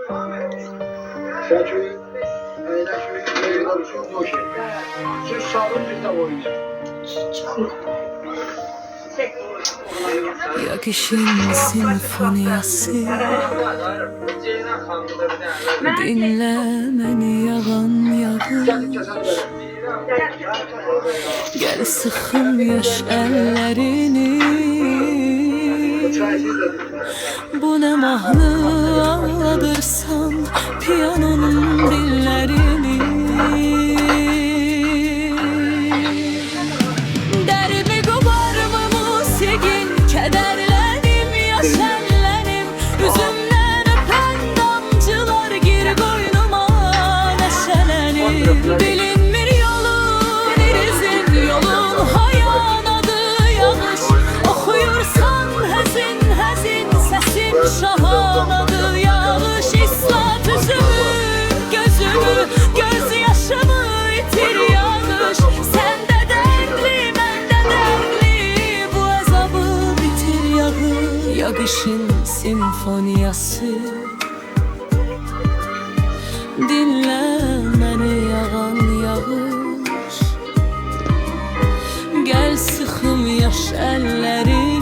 Şəkil, əyləşik, meyvəlisin, boş et. Siz salın, biz də oynayın. Yakışın sinfoniyası, dinle beni yağan yağış. Gel sıxım yaş əllərini, bu nə mahnı ağladırsan piyanonun dillərini. Dərdli qoparmı musiqin, kədərlənim, yaş əllərim, üzümdən öpən damcılar gir qoynuma nəşələnir. Bilinmir yolun, irizin yolun, hayan adı yağış. Oxuyursan həzin həzin, səsin şahanadı yağış. İslat üzümü, gözümü, göz yaşımı itir yağış. Səndə dərdli, məndə dərdli, bu əzabı bitir yağış. Yağışın simfoniyası, dinlə məni yağan yağış. Gəl sıxım yaş əllərim,